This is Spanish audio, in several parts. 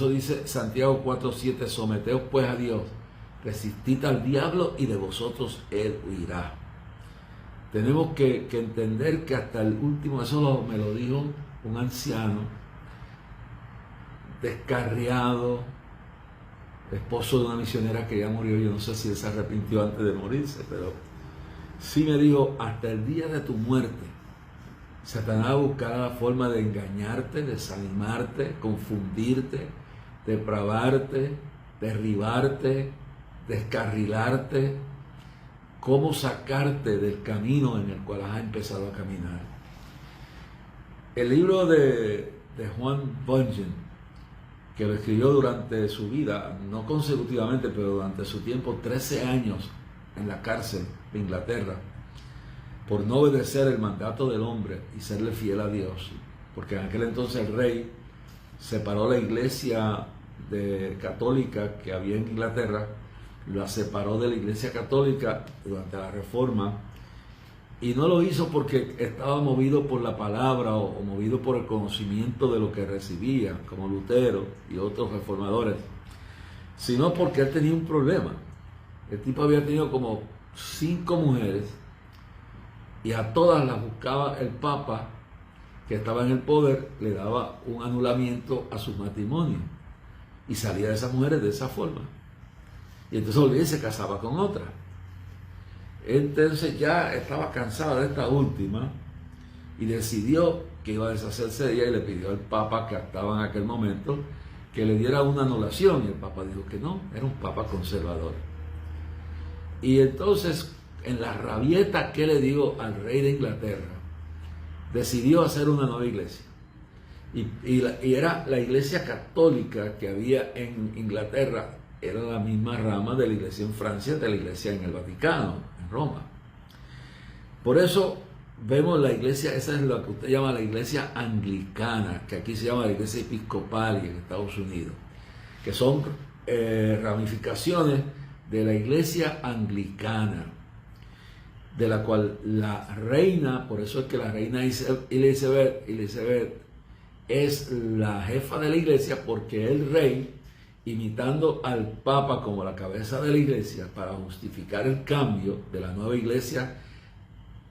eso dice Santiago 4:7, someteos pues a Dios, resistid al diablo y de vosotros él huirá. Tenemos que entender que hasta el último, me lo dijo un anciano, descarriado, esposo de una misionera que ya murió. Yo no sé si él se arrepintió antes de morirse, pero sí me dijo, hasta el día de tu muerte, Satanás buscará la forma de engañarte, desanimarte, confundirte, depravarte, derribarte, descarrilarte, cómo sacarte del camino en el cual has empezado a caminar. El libro de Juan Bunyan, que lo escribió durante su vida, no consecutivamente, pero durante su tiempo, 13 años en la cárcel de Inglaterra, por no obedecer el mandato del hombre y serle fiel a Dios, porque en aquel entonces el rey separó la iglesia católica que había en Inglaterra, la separó de la iglesia católica durante la Reforma, y no lo hizo porque estaba movido por la palabra o movido por el conocimiento de lo que recibía, como Lutero y otros reformadores, sino porque él tenía un problema. El tipo había tenido como 5 mujeres y a todas las buscaba el Papa, que estaba en el poder, le daba un anulamiento a su matrimonio y salía de esas mujeres de esa forma. Y entonces él se casaba con otra. Entonces ya estaba cansado de esta última y decidió que iba a deshacerse de ella, y le pidió al Papa que estaba en aquel momento que le diera una anulación, y el Papa dijo que no, era un Papa conservador. Y entonces, en la rabieta que le dio al rey de Inglaterra, decidió hacer una nueva iglesia. Y era la iglesia católica que había en Inglaterra, era la misma rama de la iglesia en Francia, de la iglesia en el Vaticano, en Roma. Por eso vemos la iglesia, esa es lo que usted llama la iglesia anglicana, que aquí se llama la iglesia episcopal en Estados Unidos, que son ramificaciones de la iglesia anglicana, de la cual la reina, por eso es que la reina Elizabeth es la jefa de la iglesia, porque el rey, imitando al Papa como la cabeza de la iglesia, para justificar el cambio de la nueva iglesia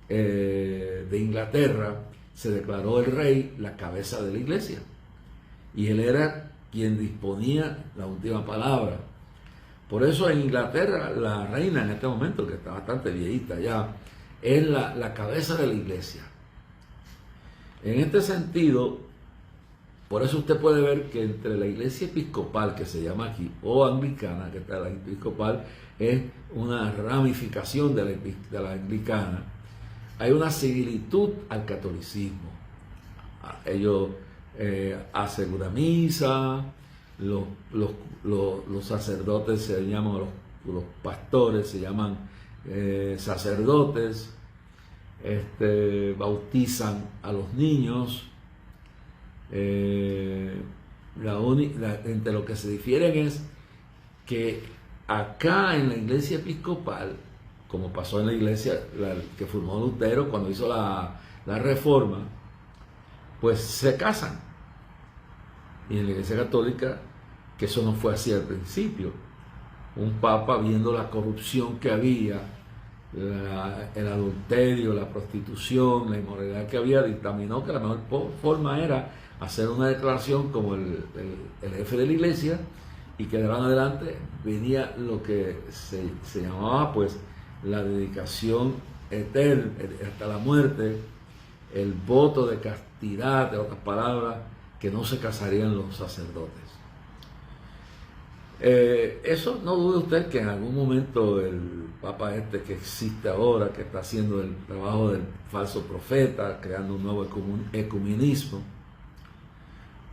de Inglaterra, se declaró el rey la cabeza de la iglesia. Y él era quien disponía la última palabra. Por eso en Inglaterra la reina en este momento, que está bastante viejita ya, es la cabeza de la iglesia. En este sentido, por eso usted puede ver que entre la iglesia episcopal, que se llama aquí, o anglicana, que está la episcopal, es una ramificación de la anglicana, hay una similitud al catolicismo. Ellos hacen una misa, los sacerdotes se llaman, los pastores se llaman sacerdotes, bautizan a los niños. Entre lo que se difieren es que acá en la iglesia episcopal, como pasó en la iglesia que formó Lutero cuando hizo la reforma, pues se casan. Y en la iglesia católica, que eso no fue así al principio, un papa, viendo la corrupción que había, el adulterio, la prostitución, la inmoralidad que había, dictaminó que la mejor forma era hacer una declaración como el jefe de la iglesia, y que de ahora en adelante venía lo que se llamaba pues la dedicación eterna hasta la muerte, el voto de castidad, de otras palabras, que no se casarían los sacerdotes. Eso no dude usted que en algún momento el Papa que existe ahora, que está haciendo el trabajo del falso profeta, creando un nuevo ecumenismo,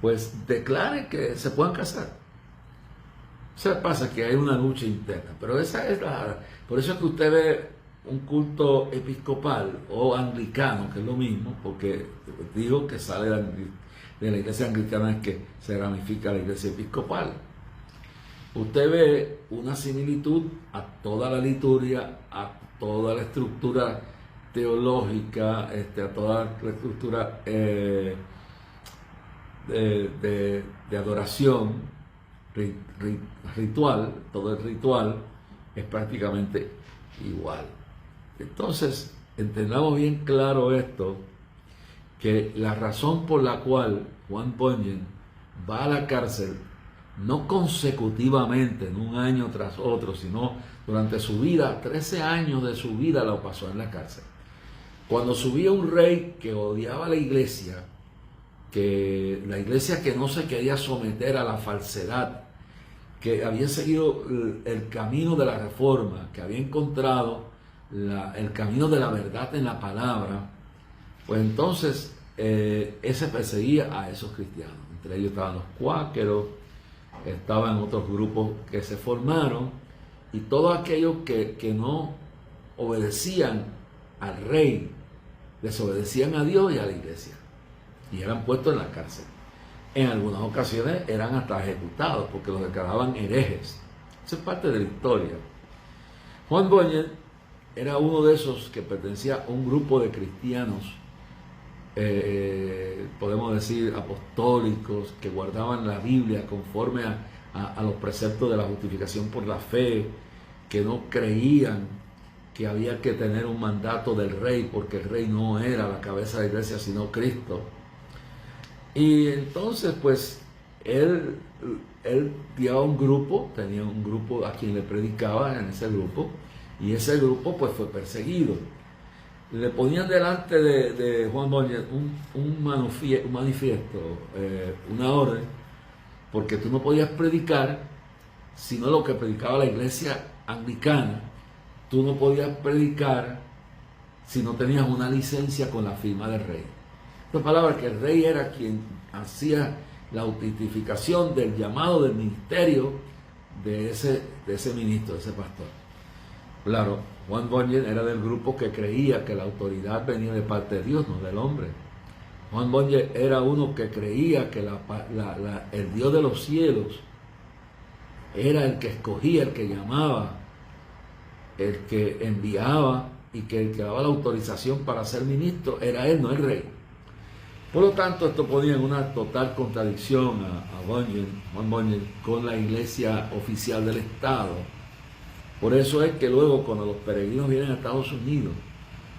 pues declare que se puedan casar. O sea, pasa que hay una lucha interna, pero esa es por eso es que usted ve un culto episcopal o anglicano, que es lo mismo, porque digo que sale de la iglesia anglicana, es que se ramifica la iglesia episcopal. Usted ve una similitud a toda la liturgia, a toda la estructura teológica, a toda la estructura de adoración, ritual, todo el ritual es prácticamente igual. Entonces, entendamos bien claro esto, que la razón por la cual Juan Bunyan va a la cárcel, no consecutivamente, en un año tras otro, sino durante su vida, 13 años de su vida lo pasó en la cárcel. Cuando subía un rey que odiaba a la iglesia, que la iglesia que no se quería someter a la falsedad, que había seguido el camino de la reforma, que había encontrado el camino de la verdad en la palabra, pues entonces ese perseguía a esos cristianos. Entre ellos estaban los cuáqueros, estaban otros grupos que se formaron, y todos aquellos que no obedecían al rey, desobedecían a Dios y a la iglesia, y eran puestos en la cárcel. En algunas ocasiones eran hasta ejecutados porque los declaraban herejes. Eso es parte de la historia. Juan Bunyan era uno de esos que pertenecía a un grupo de cristianos, podemos decir apostólicos, que guardaban la Biblia conforme a los preceptos de la justificación por la fe, que no creían que había que tener un mandato del rey, porque el rey no era la cabeza de la iglesia, sino Cristo. Y entonces, pues, él tenía un grupo a quien le predicaba en ese grupo, y ese grupo, pues, fue perseguido. Le ponían delante de Juan Bunyan un manifiesto, una orden, porque tú no podías predicar sino lo que predicaba la iglesia anglicana. Tú no podías predicar si no tenías una licencia con la firma del rey. En otras palabras, que el rey era quien hacía la autentificación del llamado del ministerio de ese ministro, de ese pastor. Claro, Juan Bunyan era del grupo que creía que la autoridad venía de parte de Dios, no del hombre. Juan Bunyan era uno que creía que el Dios de los cielos era el que escogía, el que llamaba, el que enviaba, y que el que daba la autorización para ser ministro era él, no el rey. Por lo tanto, esto ponía en una total contradicción a Juan Bunyan con la iglesia oficial del Estado. Por eso es que luego, cuando los peregrinos vienen a Estados Unidos,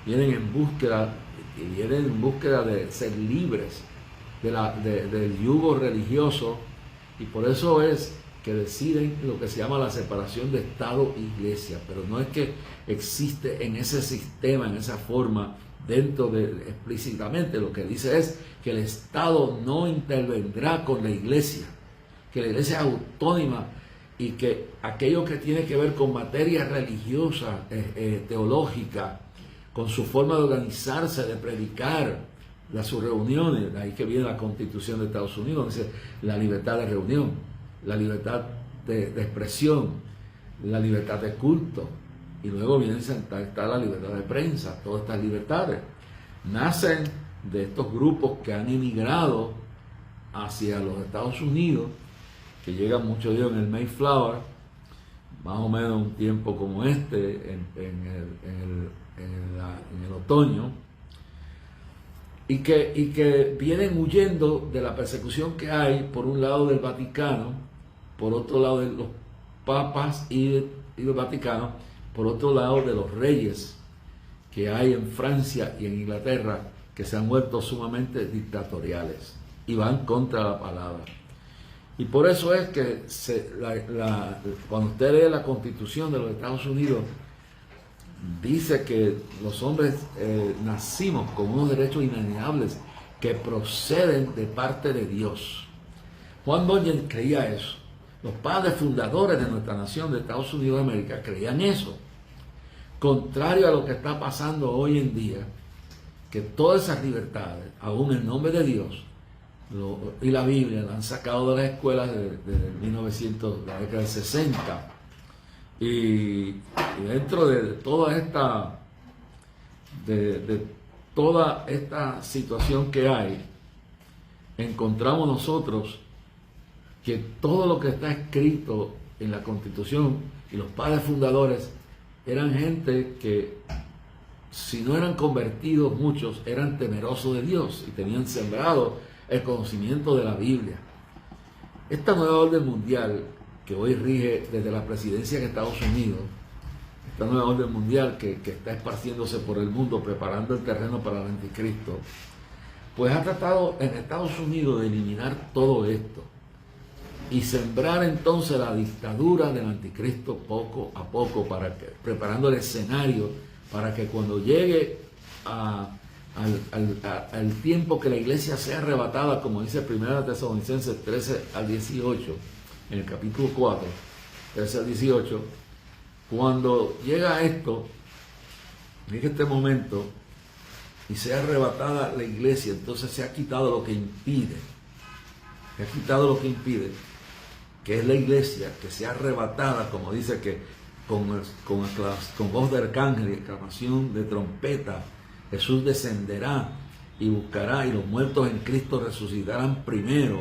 vienen en búsqueda de ser libres del yugo religioso, y por eso es que deciden lo que se llama la separación de Estado e Iglesia. Pero no es que existe en ese sistema, en esa forma, explícitamente. Lo que dice es que el Estado no intervendrá con la Iglesia, que la Iglesia es autónoma, y que aquello que tiene que ver con materia religiosa, teológica, con su forma de organizarse, de predicar, sus reuniones, de ahí que viene la Constitución de Estados Unidos, dice la libertad de reunión, la libertad de expresión, la libertad de culto, y luego está la libertad de prensa. Todas estas libertades nacen de estos grupos que han emigrado hacia los Estados Unidos, que llegan muchos de ellos en el Mayflower, más o menos un tiempo como este, en el otoño, y que vienen huyendo de la persecución que hay, por un lado del Vaticano, por otro lado de los papas y del Vaticano, por otro lado de los reyes que hay en Francia y en Inglaterra, que se han vuelto sumamente dictatoriales y van contra la palabra. Y por eso es que cuando usted lee la Constitución de los Estados Unidos, dice que los hombres nacimos con unos derechos inalienables que proceden de parte de Dios. Juan Bunyan creía eso. Los padres fundadores de nuestra nación, de Estados Unidos de América, creían eso. Contrario a lo que está pasando hoy en día, que todas esas libertades, aún en nombre de Dios, y la Biblia, la han sacado de las escuelas de 1900, la década del 60. Y dentro de toda esta situación que hay, encontramos nosotros que todo lo que está escrito en la Constitución y los padres fundadores eran gente que, si no eran convertidos muchos, eran temerosos de Dios y tenían sembrado el conocimiento de la Biblia. Esta nueva orden mundial que hoy rige desde la presidencia en Estados Unidos, esta nueva orden mundial que está esparciéndose por el mundo, preparando el terreno para el anticristo, pues ha tratado en Estados Unidos de eliminar todo esto y sembrar entonces la dictadura del anticristo poco a poco, preparando el escenario para que cuando llegue al tiempo que la iglesia sea arrebatada, como dice 1 Tesalonicenses 13 al 18, en el capítulo 4, 13 al 18, cuando llega esto, llega este momento y sea arrebatada la iglesia, entonces se ha quitado lo que impide, que es la iglesia, que sea arrebatada, como dice que con voz de arcángel y exclamación de trompeta, Jesús descenderá y buscará, y los muertos en Cristo resucitarán primero,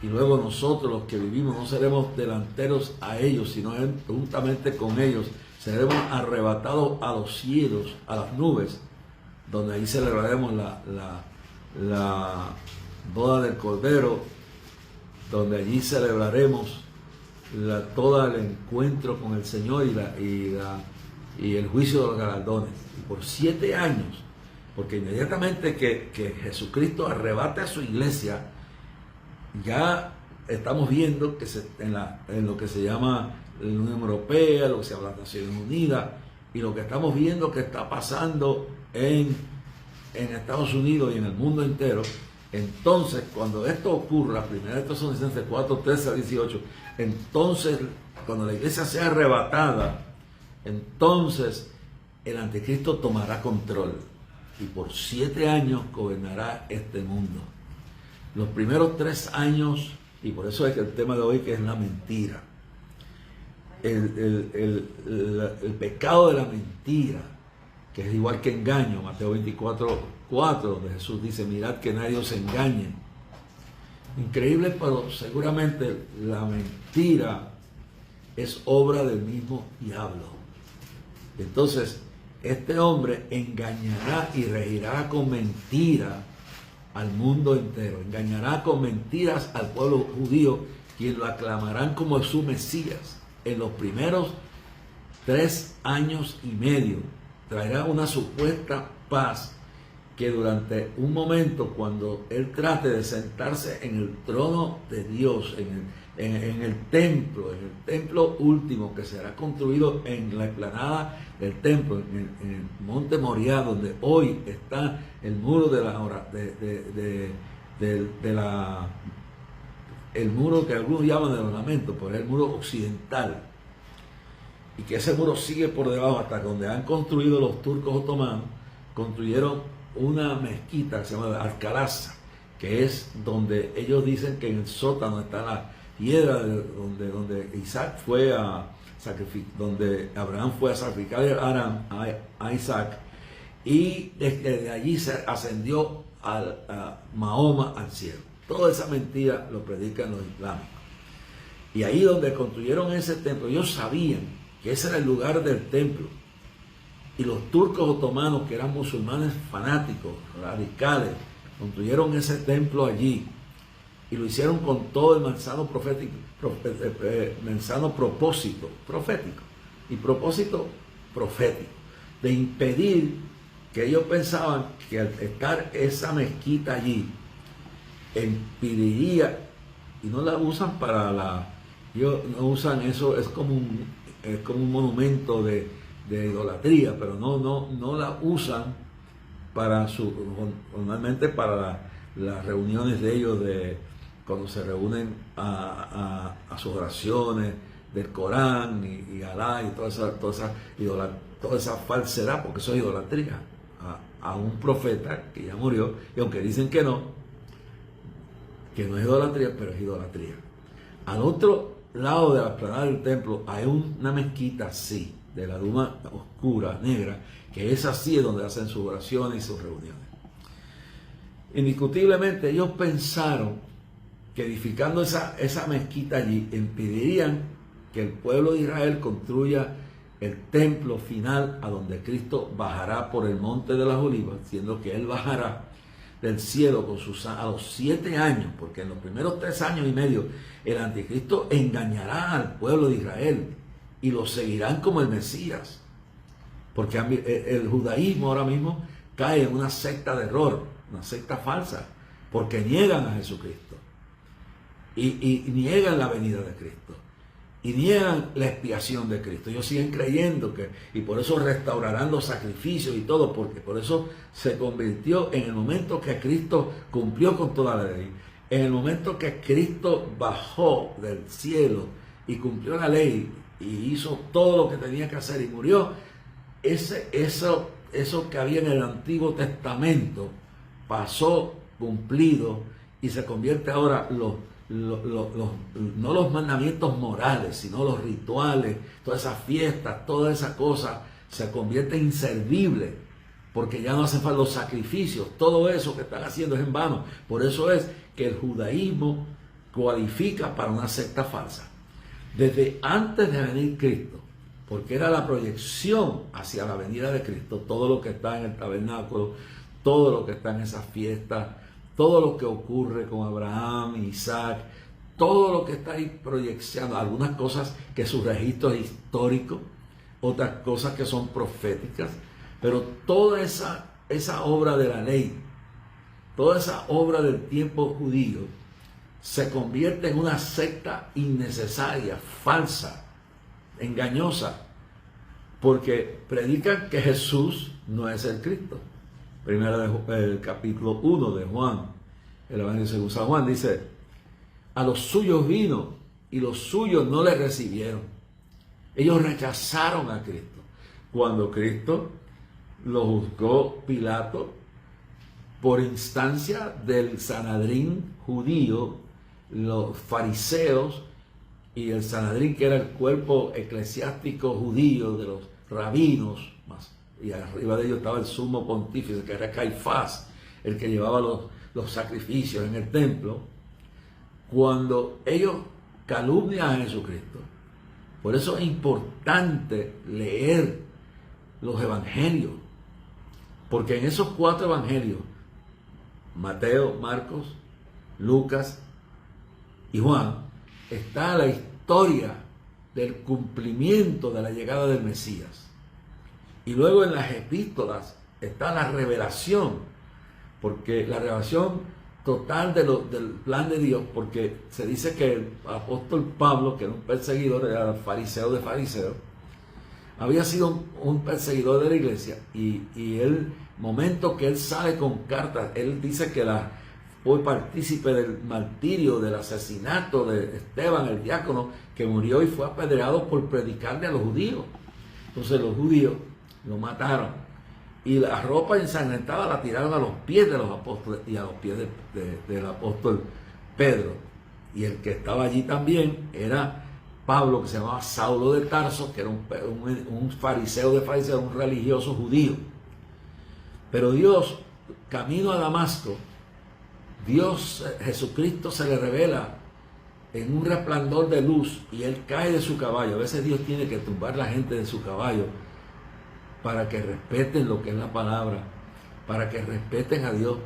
y luego nosotros los que vivimos no seremos delanteros a ellos, sino juntamente con ellos seremos arrebatados a los cielos, a las nubes, donde ahí celebraremos la boda del Cordero, donde allí celebraremos todo el encuentro con el Señor y el juicio de los galardones. Y por 7 años, porque inmediatamente que Jesucristo arrebate a su iglesia, ya estamos viendo que en lo que se llama la Unión Europea, lo que se llama las Naciones Unidas, y lo que estamos viendo que está pasando en Estados Unidos y en el mundo entero. Entonces, cuando esto ocurra, 1 Tesalonicenses 4, 13 a 18, entonces, cuando la iglesia sea arrebatada, entonces el anticristo tomará control y por 7 años gobernará este mundo. Los primeros 3 años, y por eso es que el tema de hoy que es la mentira, el pecado de la mentira, que es igual que engaño, Mateo 24, 4, donde Jesús dice, mirad que nadie os engañe. Increíble, pero seguramente la mentira es obra del mismo diablo. Entonces, este hombre engañará y regirá con mentira al mundo entero, engañará con mentiras al pueblo judío, quien lo aclamarán como su Mesías. En los primeros 3 años y medio traerá una supuesta paz que durante un momento, cuando él trate de sentarse en el trono de Dios, en el templo último que será construido en la explanada del templo, en el monte Moriah, donde hoy está el muro el muro que algunos llaman del ornamento, pero es el muro occidental, y que ese muro sigue por debajo hasta donde han construido los turcos otomanos. Construyeron una mezquita que se llama Alcalá, que es donde ellos dicen que en el sótano está la piedra donde Isaac fue a sacrificar, donde Abraham fue a sacrificar a Isaac, y desde allí se ascendió a Mahoma al cielo. Toda esa mentira lo predican los islámicos. Y ahí donde construyeron ese templo, ellos sabían que ese era el lugar del templo. Y los turcos otomanos, que eran musulmanes fanáticos, radicales, construyeron ese templo allí y lo hicieron con todo el manzano propósito profético y propósito profético de impedir, que ellos pensaban que al estar esa mezquita allí impediría, y no la usan ellos no usan eso, es como un monumento de idolatría, pero no la usan normalmente para las reuniones de ellos, cuando se reúnen a sus oraciones del Corán y Alá y toda esa falsedad, porque eso es idolatría a un profeta que ya murió, y aunque dicen que no es idolatría, pero es idolatría. Al otro lado de la explanada del templo hay una mezquita así, de la duma oscura, negra, que es así donde hacen sus oraciones y sus reuniones. Indiscutiblemente ellos pensaron que edificando esa mezquita allí impedirían que el pueblo de Israel construya el templo final a donde Cristo bajará por el monte de las olivas, siendo que Él bajará del cielo con a los 7 años, porque en los primeros 3 años y medio el anticristo engañará al pueblo de Israel y lo seguirán como el Mesías, porque el judaísmo ahora mismo cae en una secta de error, una secta falsa, porque niegan a Jesucristo y niegan la venida de Cristo y niegan la expiación de Cristo. Ellos siguen creyendo y por eso restaurarán los sacrificios y todo, porque por eso se convirtió en el momento que Cristo cumplió con toda la ley, en el momento que Cristo bajó del cielo y cumplió la ley y hizo todo lo que tenía que hacer y murió. Eso que había en el Antiguo Testamento pasó cumplido y se convierte ahora no los mandamientos morales, sino los rituales, todas esas fiestas, todas esas cosas se convierten en inservibles, porque ya no hacen falta los sacrificios, todo eso que están haciendo es en vano. Por eso es que el judaísmo cualifica para una secta falsa. Desde antes de venir Cristo, porque era la proyección hacia la venida de Cristo, todo lo que está en el tabernáculo, todo lo que está en esas fiestas, todo lo que ocurre con Abraham, Isaac, todo lo que está ahí proyectando, algunas cosas que su registro es histórico, otras cosas que son proféticas, pero toda esa obra de la ley, toda esa obra del tiempo judío, se convierte en una secta innecesaria, falsa, engañosa, porque predican que Jesús no es el Cristo. Primero el capítulo 1 de Juan, el Evangelio según San Juan, dice: a los suyos vino y los suyos no le recibieron. Ellos rechazaron a Cristo. Cuando Cristo lo juzgó Pilato por instancia del Sanedrín judío, los fariseos y el Sanedrín, que era el cuerpo eclesiástico judío de los rabinos, y arriba de ellos estaba el sumo pontífice, que era Caifás, el que llevaba los sacrificios en el templo. Cuando ellos calumnian a Jesucristo, por eso es importante leer los evangelios, porque en esos 4 evangelios, Mateo, Marcos, Lucas y Juan, está la historia del cumplimiento de la llegada del Mesías. Y luego en las epístolas está la revelación, porque la revelación total del plan de Dios, porque se dice que el apóstol Pablo, que era un perseguidor, era fariseo de fariseos, había sido un perseguidor de la iglesia, y el momento que él sale con cartas, él dice que fue partícipe del martirio, del asesinato de Esteban, el diácono, que murió y fue apedreado por predicarle a los judíos. Entonces los judíos lo mataron y la ropa ensangrentada la tiraron a los pies de los apóstoles y a los pies del apóstol Pedro. Y el que estaba allí también era Pablo, que se llamaba Saulo de Tarso, que era un fariseo de fariseos, un religioso judío. Pero Dios, camino a Damasco, Jesucristo se le revela en un resplandor de luz y él cae de su caballo. A veces Dios tiene que tumbar a la gente de su caballo para que respeten lo que es la palabra, para que respeten a Dios,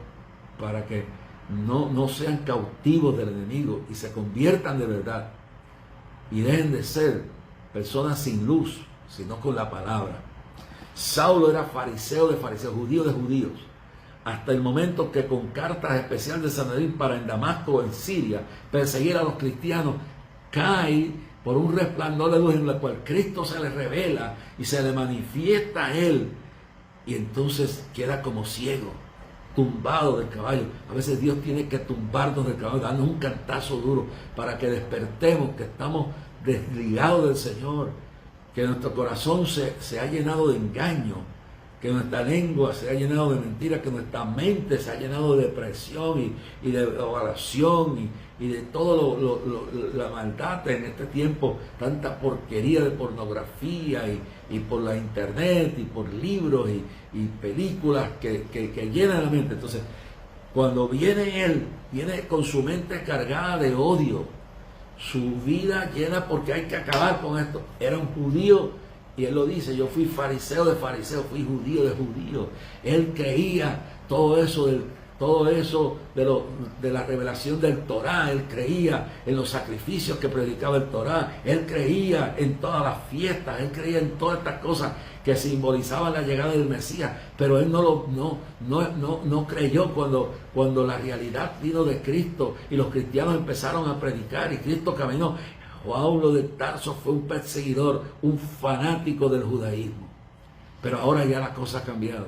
para que no sean cautivos del enemigo y se conviertan de verdad y dejen de ser personas sin luz, sino con la palabra. Saulo era fariseo de fariseos, judío de judíos, hasta el momento que con cartas especiales de Sanedrín para en Damasco o en Siria perseguir a los cristianos, cae por un resplandor de luz en la cual Cristo se le revela y se le manifiesta a él, y entonces queda como ciego, tumbado del caballo. A veces Dios tiene que tumbarnos del caballo, darnos un cantazo duro para que despertemos, que estamos desligados del Señor, que nuestro corazón se ha llenado de engaño, que nuestra lengua se ha llenado de mentiras, que nuestra mente se ha llenado de depresión y de oración y de todo la maldad en este tiempo, tanta porquería de pornografía y por la internet y por libros y películas que llenan la mente. Entonces, cuando viene él, viene con su mente cargada de odio, su vida llena porque hay que acabar con esto. Era un judío. Y él lo dice: yo fui fariseo de fariseos, fui judío de judíos. Él creía todo eso todo eso de la revelación del Torá. Él creía en los sacrificios que predicaba el Torá, él creía en todas las fiestas, él creía en todas estas cosas que simbolizaban la llegada del Mesías, pero él no creyó cuando la realidad vino de Cristo y los cristianos empezaron a predicar y Cristo caminó. Saulo de Tarso fue un perseguidor, un fanático del judaísmo, pero ahora ya la cosa ha cambiado.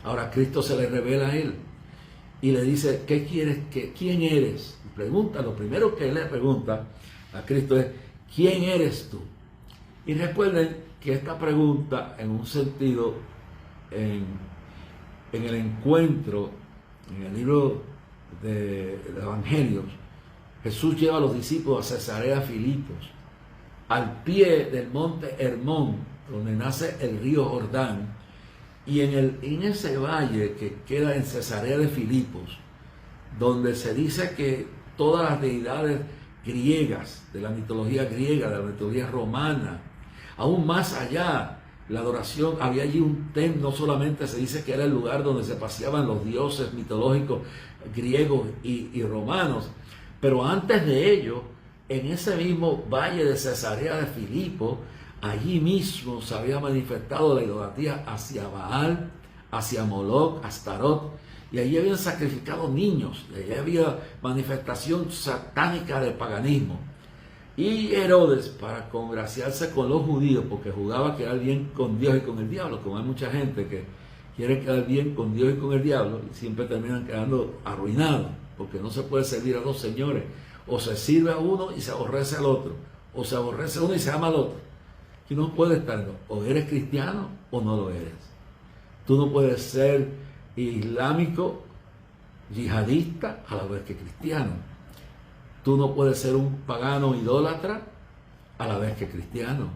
Ahora Cristo se le revela a él y le dice: ¿qué quieres? ¿Quién eres? Y pregunta, lo primero que él le pregunta a Cristo es: ¿quién eres tú? Y recuerden que esta pregunta, en un sentido, en el encuentro, en el libro de Evangelios, Jesús lleva a los discípulos a Cesarea Filipos, al pie del monte Hermón, donde nace el río Jordán, y en ese valle que queda en Cesarea de Filipos, donde se dice que todas las deidades griegas, de la mitología griega, de la mitología romana, aún más allá, la adoración, había allí un templo. No solamente se dice que era el lugar donde se paseaban los dioses mitológicos griegos y romanos, pero antes de ello, en ese mismo valle de Cesarea de Filipos, allí mismo se había manifestado la idolatría hacia Baal, hacia Moloch, Astarot, y allí habían sacrificado niños, y allí había manifestación satánica del paganismo. Y Herodes, para congraciarse con los judíos, porque jugaba a quedar bien con Dios y con el diablo, como hay mucha gente que quiere quedar bien con Dios y con el diablo, y siempre terminan quedando arruinados, porque no se puede servir a dos señores. O se sirve a uno y se aborrece al otro, o se aborrece a uno y se ama al otro. Y no puedes estar, o eres cristiano o no lo eres. Tú no puedes ser islámico, yihadista, a la vez que cristiano. Tú no puedes ser un pagano idólatra a la vez que cristiano.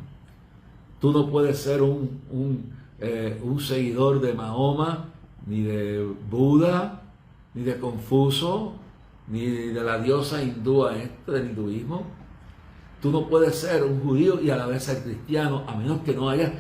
Tú no puedes ser un seguidor de Mahoma, ni de Buda, ni de Confucio, ni de la diosa hindúa del hinduismo. Tú no puedes ser un judío y a la vez ser cristiano, a menos que no hayas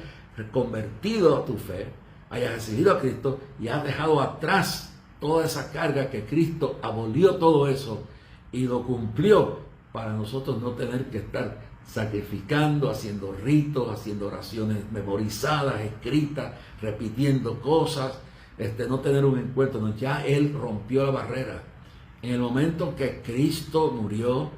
convertido a tu fe, hayas recibido a Cristo y has dejado atrás toda esa carga que Cristo abolió todo eso y lo cumplió para nosotros no tener que estar sacrificando, haciendo ritos, haciendo oraciones memorizadas, escritas, repitiendo cosas, no tener un encuentro. No, ya Él rompió la barrera. En el momento que Cristo murió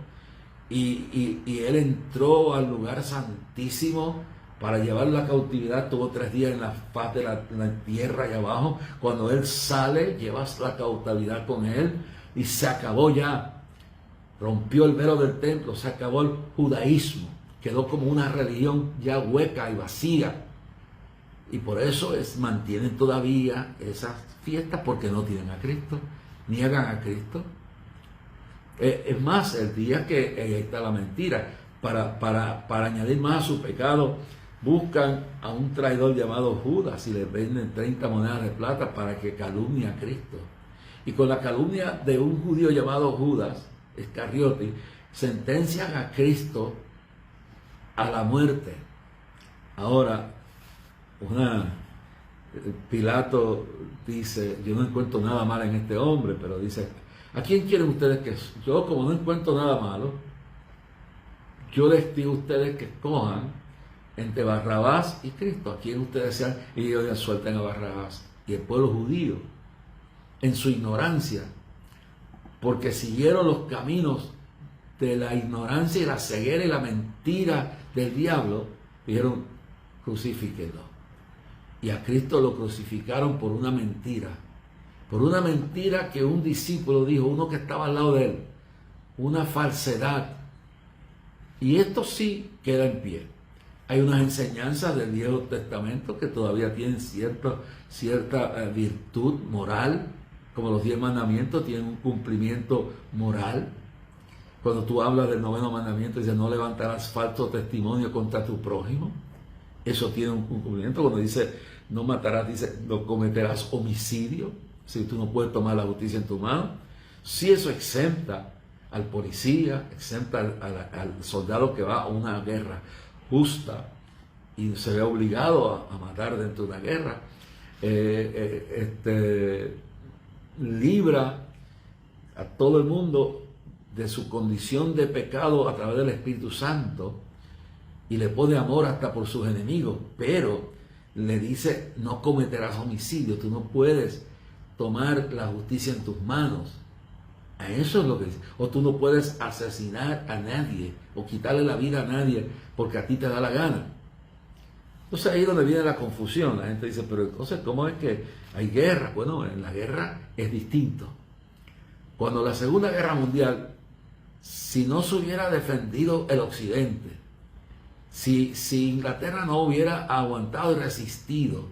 y Él entró al lugar santísimo para llevar la cautividad, tuvo 3 días en la faz de la tierra allá abajo. Cuando Él sale, llevas la cautividad con Él y se acabó ya. Rompió el velo del templo, se acabó el judaísmo, quedó como una religión ya hueca y vacía. Y por eso mantienen todavía esas fiestas, porque no tienen a Cristo, niegan a Cristo. Es más, el día que ahí está la mentira, para añadir más a su pecado, buscan a un traidor llamado Judas y le venden 30 monedas de plata para que calumnie a Cristo. Y con la calumnia de un judío llamado Judas Iscariote, sentencian a Cristo a la muerte. Ahora, Pilato dice: yo no encuentro nada malo en este hombre, pero dice: ¿a quién quieren ustedes que yo, como no encuentro nada malo, yo les digo a ustedes que escojan entre Barrabás y Cristo? ¿A quién ustedes sean? Y ellos suelten a Barrabás. Y el pueblo judío, en su ignorancia, porque siguieron los caminos de la ignorancia y la ceguera y la mentira del diablo, dijeron: crucifíquenlo. Y a Cristo lo crucificaron por una mentira que un discípulo dijo, uno que estaba al lado de él, una falsedad. Y esto sí queda en pie. Hay unas enseñanzas del Viejo Testamento que todavía tienen cierta virtud moral, como los 10 mandamientos tienen un cumplimiento moral. Cuando tú hablas del 9º mandamiento, dice: no levantarás falso testimonio contra tu prójimo. Eso tiene un cumplimiento. Cuando dice no matarás, dice no cometerás homicidio. Si tú no puedes tomar la justicia en tu mano. Si eso exenta al policía, exenta al soldado que va a una guerra justa y se ve obligado a matar dentro de una guerra. libra a todo el mundo de su condición de pecado a través del Espíritu Santo y le pone amor hasta por sus enemigos, pero le dice: no cometerás homicidio, tú no puedes tomar la justicia en tus manos. A eso es lo que dice. O tú no puedes asesinar a nadie o quitarle la vida a nadie porque a ti te da la gana. Entonces ahí es donde viene la confusión. La gente dice: pero entonces, ¿cómo es que hay guerra? Bueno, en la guerra es distinto. Cuando la Segunda Guerra Mundial, si no se hubiera defendido el Occidente, si Inglaterra no hubiera aguantado y resistido,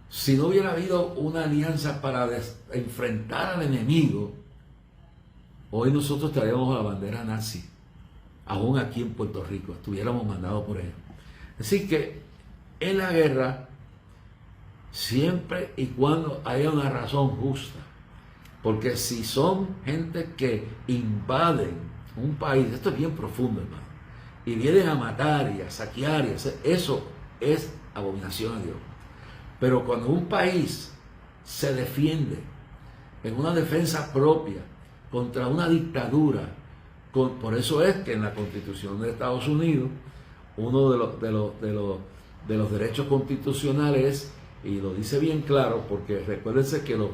si no hubiera habido una alianza para enfrentar al enemigo, hoy nosotros traíamos la bandera nazi, aún aquí en Puerto Rico, estuviéramos mandados por ellos. Así que en la guerra, siempre y cuando haya una razón justa, porque si son gente que invaden un país, esto es bien profundo, hermano, y vienen a matar y a saquear, eso es abominación a Dios. Pero cuando un país se defiende en una defensa propia contra una dictadura, por eso es que en la Constitución de Estados Unidos, uno de los derechos constitucionales, y lo dice bien claro, porque recuérdense que los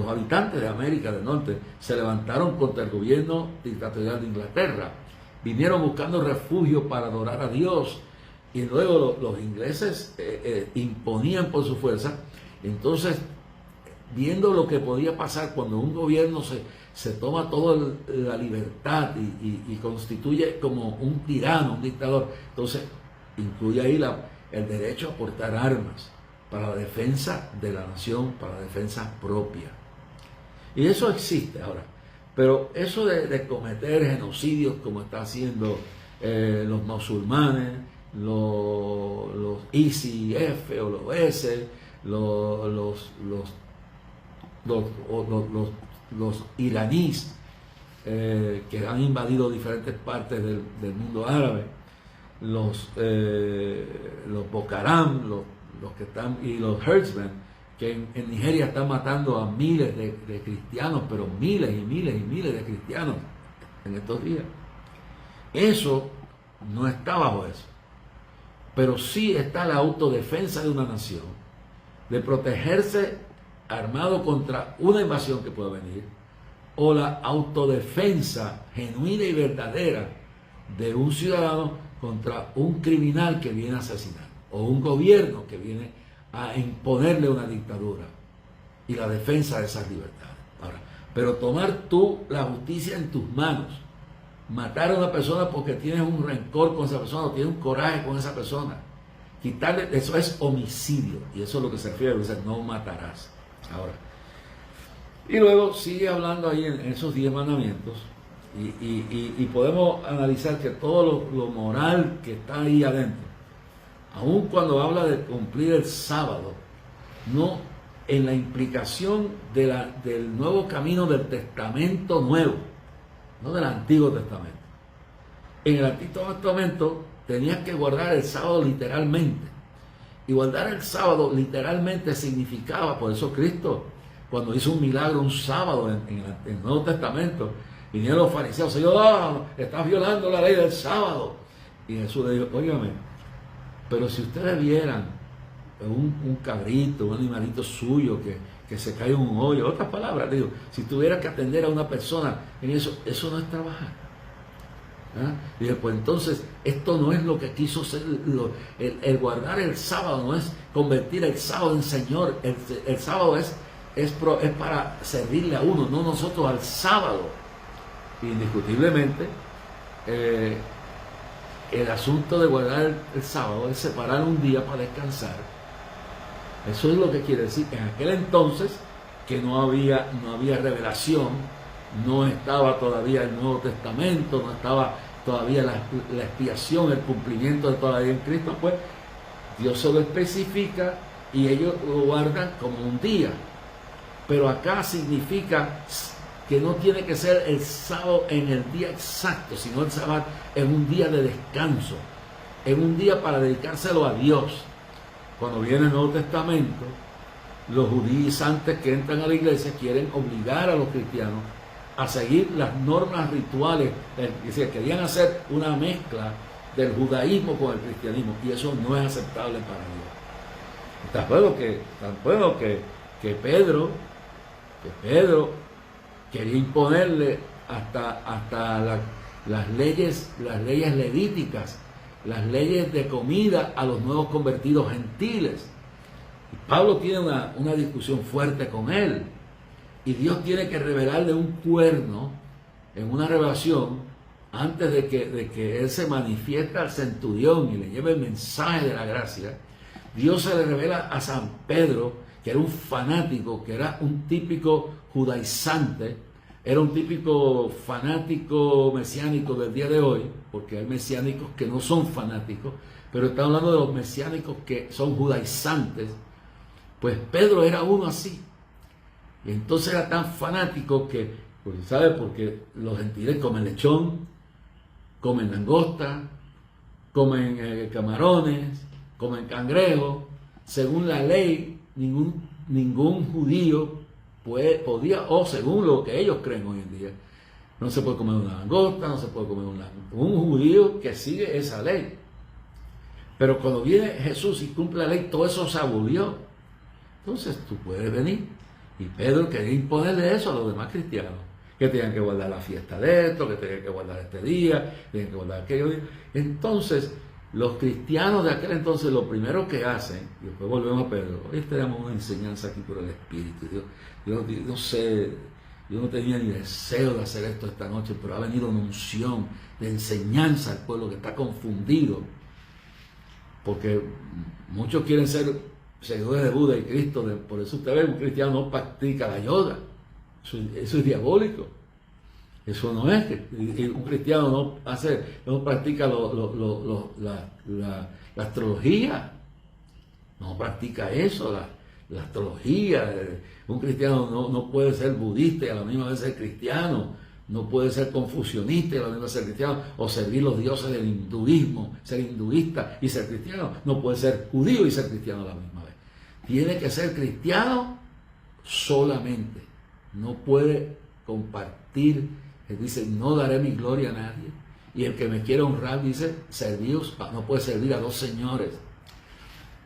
habitantes de América del Norte se levantaron contra el gobierno dictatorial de Inglaterra, vinieron buscando refugio para adorar a Dios, y luego los ingleses imponían por su fuerza. Entonces, viendo lo que podía pasar cuando un gobierno se toma toda la libertad y constituye como un tirano, un dictador, entonces incluye ahí el derecho a portar armas para la defensa de la nación, para la defensa propia. Y eso existe ahora. Pero eso de cometer genocidios como está haciendo los musulmanes, los ISIF o los S, los iraníes que han invadido diferentes partes del mundo árabe, los Boko Haram, los que están, y los Herdsmen, que en Nigeria están matando a miles de cristianos, pero miles y miles y miles de cristianos en estos días. Eso no está bajo eso. Pero sí está la autodefensa de una nación, de protegerse armado contra una invasión que pueda venir, o la autodefensa genuina y verdadera de un ciudadano contra un criminal que viene a asesinar, o un gobierno que viene a imponerle una dictadura, y la defensa de esas libertades. Ahora, pero tomar tú la justicia en tus manos, matar a una persona porque tienes un rencor con esa persona o tienes un coraje con esa persona, quitarle, eso es homicidio, y eso es lo que se refiere, dice: no matarás. Ahora, y luego sigue hablando ahí en esos 10 mandamientos, y podemos analizar que todo lo moral que está ahí adentro, aun cuando habla de cumplir el sábado, no en la implicación del nuevo camino del Testamento Nuevo, no del Antiguo Testamento. En el Antiguo Testamento tenías que guardar el sábado literalmente, y guardar el sábado literalmente significaba, por eso Cristo, cuando hizo un milagro un sábado en el Nuevo Testamento, vinieron los fariseos: Señor, estás violando la ley del sábado. Y Jesús le dijo: óigame, pero si ustedes vieran un cabrito, un animalito suyo que se cae en un hoyo, otras palabras, digo, si tuviera que atender a una persona en eso no es trabajar. ¿Ah? Dije: pues entonces esto no es lo que quiso ser, el guardar el sábado no es convertir el sábado en Señor, el sábado es para servirle a uno, no nosotros al sábado. Indiscutiblemente el asunto de guardar el sábado es separar un día para descansar. Eso es lo que quiere decir. En aquel entonces, que no había revelación, no estaba todavía el Nuevo Testamento, no estaba todavía la expiación, el cumplimiento de toda la ley en Cristo, pues Dios se lo especifica y ellos lo guardan como un día. Pero acá significa que no tiene que ser el sábado en el día exacto, sino el sábado en un día de descanso, en un día para dedicárselo a Dios. Cuando viene el Nuevo Testamento, los judaizantes que entran a la iglesia quieren obligar a los cristianos a seguir las normas rituales, es decir, querían hacer una mezcla del judaísmo con el cristianismo, y eso no es aceptable para Dios. Tan bueno que Pedro quería imponerle hasta las leyes levíticas, las leyes de comida a los nuevos convertidos gentiles. Y Pablo tiene una discusión fuerte con él, y Dios tiene que revelarle un cuerno en una revelación antes de que él se manifiesta al centurión y le lleve el mensaje de la gracia. Dios se le revela a San Pedro, que era un fanático, que era un típico judaizante, era un típico fanático mesiánico del día de hoy, porque hay mesiánicos que no son fanáticos, pero está hablando de los mesiánicos que son judaizantes. Pues Pedro era uno así, y entonces era tan fanático que, pues, ¿sabe? Porque los gentiles comen lechón, comen langosta, comen camarones, comen cangrejo. Según la ley, ningún judío podía, o según lo que ellos creen hoy en día, no se puede comer una langosta, no se puede comer un judío que sigue esa ley. Pero cuando viene Jesús y cumple la ley, todo eso se abolió. Entonces tú puedes venir. Y Pedro quería imponerle eso a los demás cristianos, que tenían que guardar la fiesta de esto, que tenían que guardar este día, tenían que guardar aquello día. Entonces, los cristianos de aquel entonces, lo primero que hacen, y después volvemos a Pedro, hoy tenemos una enseñanza aquí por el Espíritu. Yo no sé, yo no tenía ni deseo de hacer esto esta noche, pero ha venido una unción de enseñanza al pueblo que está confundido, porque muchos quieren ser seguidores de Buda y Cristo. Por eso usted ve, un cristiano no practica la yoga. Eso es diabólico. Eso no es. Un cristiano no practica la astrología. No practica eso, la astrología. Un cristiano no puede ser budista y a la misma vez ser cristiano. No puede ser confucionista y a la misma vez ser cristiano, o servir los dioses del hinduismo, ser hinduista y ser cristiano. No puede ser judío y ser cristiano a la misma vez. Tiene que ser cristiano solamente. No puede compartir. Él dice, no daré mi gloria a nadie. Y el que me quiera honrar, dice, servíos. No puede servir a dos señores.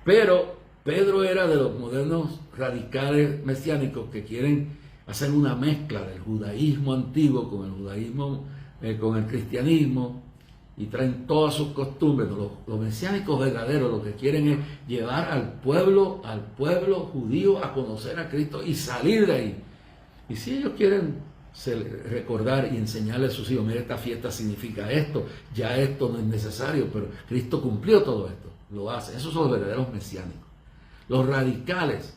Pero Pedro era de los modernos radicales mesiánicos que quieren hacer una mezcla del judaísmo antiguo con el judaísmo, con el cristianismo, y traen todas sus costumbres. Los mesiánicos verdaderos lo que quieren es llevar al pueblo judío a conocer a Cristo y salir de ahí. Y si ellos quieren recordar y enseñarle a sus hijos, mira, esta fiesta significa esto, ya esto no es necesario, pero Cristo cumplió todo esto, lo hace. Esos son los verdaderos mesiánicos. Los radicales,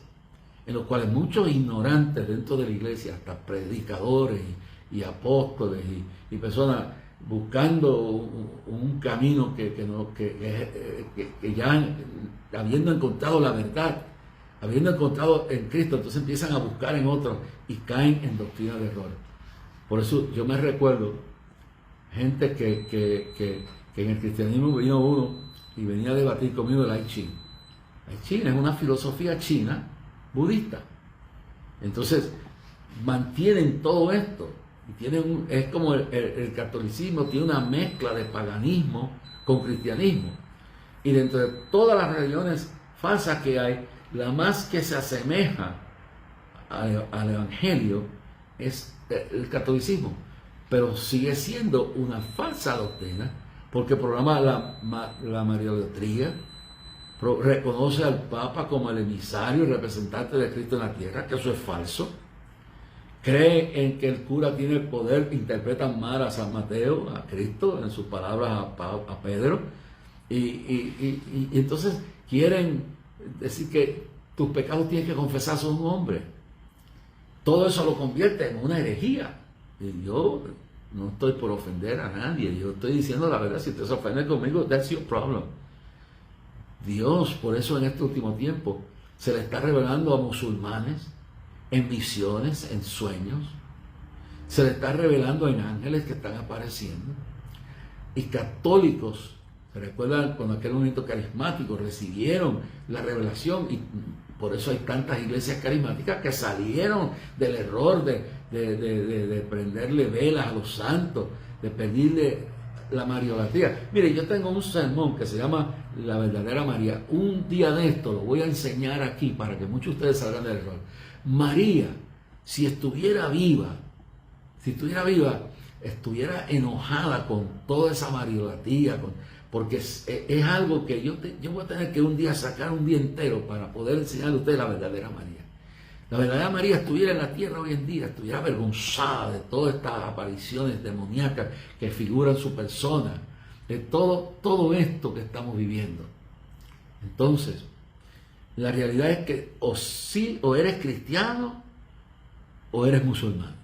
en los cuales muchos ignorantes dentro de la iglesia, hasta predicadores y apóstoles y personas buscando un camino que ya habiendo encontrado la verdad, habiendo encontrado en Cristo, entonces empiezan a buscar en otros y caen en doctrina de error. Por eso yo me recuerdo gente que en el cristianismo vino uno y venía a debatir conmigo del I Ching. El Ching es una filosofía china budista. Entonces mantienen todo esto y es como el catolicismo tiene una mezcla de paganismo con cristianismo, y dentro de todas las religiones falsas que hay, la más que se asemeja al evangelio es el catolicismo, pero sigue siendo una falsa doctrina porque programa la mariolatría, reconoce al Papa como el emisario y representante de Cristo en la tierra, que eso es falso. Cree en que el cura tiene el poder, interpretan mal a San Mateo, a Cristo, en sus palabras a Pedro, y entonces quieren decir que tus pecados tienes que confesarse a un hombre. Todo eso lo convierte en una herejía. Y yo no estoy por ofender a nadie, yo estoy diciendo la verdad. Si te ofendes conmigo, that's your problem. Dios, por eso en este último tiempo, se le está revelando a musulmanes en visiones, en sueños. Se le está revelando en ángeles que están apareciendo. Y católicos, ¿se recuerdan cuando aquel movimiento carismático recibieron la revelación? Y Por eso hay tantas iglesias carismáticas que salieron del error de prenderle velas a los santos, de pedirle la mariolatría. Mire, yo tengo un sermón que se llama La verdadera María. Un día de esto lo voy a enseñar aquí para que muchos de ustedes salgan del error. María, si estuviera viva, estuviera enojada con toda esa mariolatría, porque es algo que yo voy a tener que un día sacar un día entero para poder enseñarle a ustedes la verdadera María. La verdadera María estuviera en la tierra hoy en día, estuviera avergonzada de todas estas apariciones demoníacas que figuran su persona, de todo esto que estamos viviendo. Entonces, la realidad es que o eres cristiano o eres musulmán,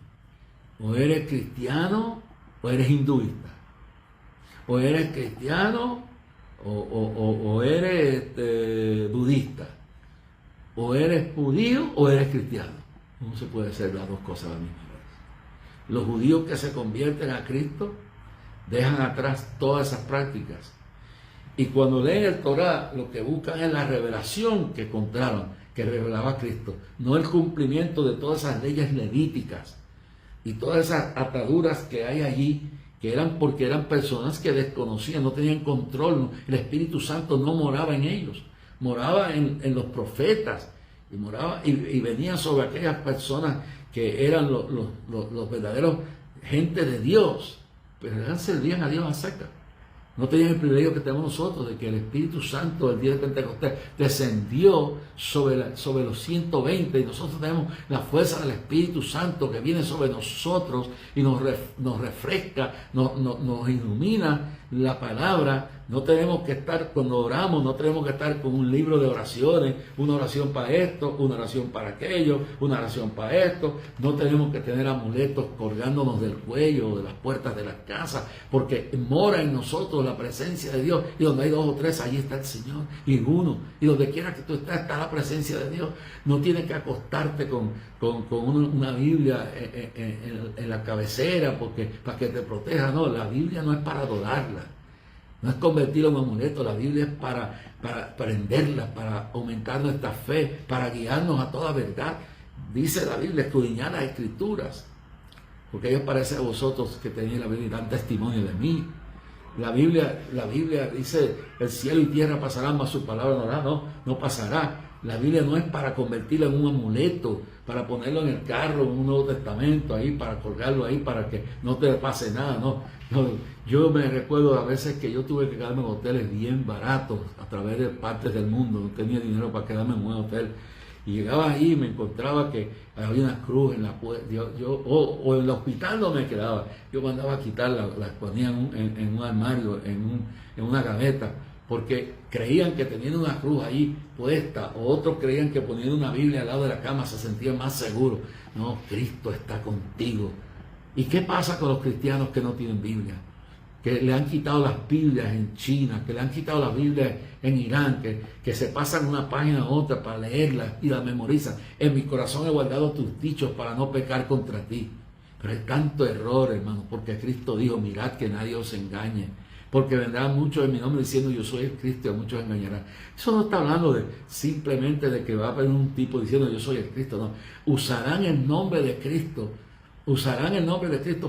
o eres cristiano o eres hinduista, o eres cristiano o eres budista, o eres judío o eres cristiano. No se puede ser las dos cosas a la misma vez. Los judíos que se convierten a Cristo dejan atrás todas esas prácticas, y cuando leen el Torá lo que buscan es la revelación que encontraron, que revelaba a Cristo, no el cumplimiento de todas esas leyes levíticas y todas esas ataduras que hay allí, que eran porque eran personas que desconocían, no tenían control. El Espíritu Santo no moraba en ellos, moraba en los profetas, y venía sobre aquellas personas que eran los verdaderos gente de Dios, pero servían a Dios a secas. No tenían el privilegio que tenemos nosotros de que el Espíritu Santo el día de Pentecostés descendió sobre los 120, y nosotros tenemos la fuerza del Espíritu Santo que viene sobre nosotros y nos refresca, nos ilumina la palabra. No tenemos que estar, cuando oramos, no tenemos que estar con un libro de oraciones, una oración para esto, una oración para aquello, una oración para esto. No tenemos que tener amuletos colgándonos del cuello o de las puertas de las casas, porque mora en nosotros la presencia de Dios, y donde hay dos o tres, allí está el Señor, y uno, y donde quiera que tú estés, está la presencia de Dios. No tienes que acostarte con una Biblia en la cabecera para que te proteja. No, la Biblia no es para adorarla, no es convertirla en un amuleto. La Biblia es para aprenderla, para aumentar nuestra fe, para guiarnos a toda verdad. Dice la Biblia, escudriñad las Escrituras, porque ellos parecen a vosotros que tenéis la Biblia y dan testimonio de mí. La Biblia dice, el cielo y tierra pasarán, mas su palabra no pasará. La Biblia no es para convertirla en un amuleto, para ponerlo en el carro, en un Nuevo Testamento, ahí, para colgarlo ahí, para que no te pase nada, no. Yo me recuerdo a veces que yo tuve que quedarme en hoteles bien baratos a través de partes del mundo, no tenía dinero para quedarme en un hotel. Y llegaba ahí y me encontraba que había una cruz en la puerta, o en el hospital no me quedaba. Yo mandaba a quitarla, la ponía en un armario, en una gaveta, porque creían que teniendo una cruz ahí puesta, o otros creían que poniendo una Biblia al lado de la cama se sentían más seguros. No, Cristo está contigo. ¿Y qué pasa con los cristianos que no tienen Biblia? Que le han quitado las Biblias en China, que le han quitado las Biblias en Irán, que se pasan una página a otra para leerlas y las memorizan. En mi corazón he guardado tus dichos para no pecar contra ti. Pero hay tanto error, hermano, porque Cristo dijo, mirad que nadie os engañe, porque vendrán muchos en mi nombre diciendo yo soy el Cristo, y a muchos engañarán. Eso no está hablando simplemente de que va a haber un tipo diciendo yo soy el Cristo, no. Usarán el nombre de Cristo,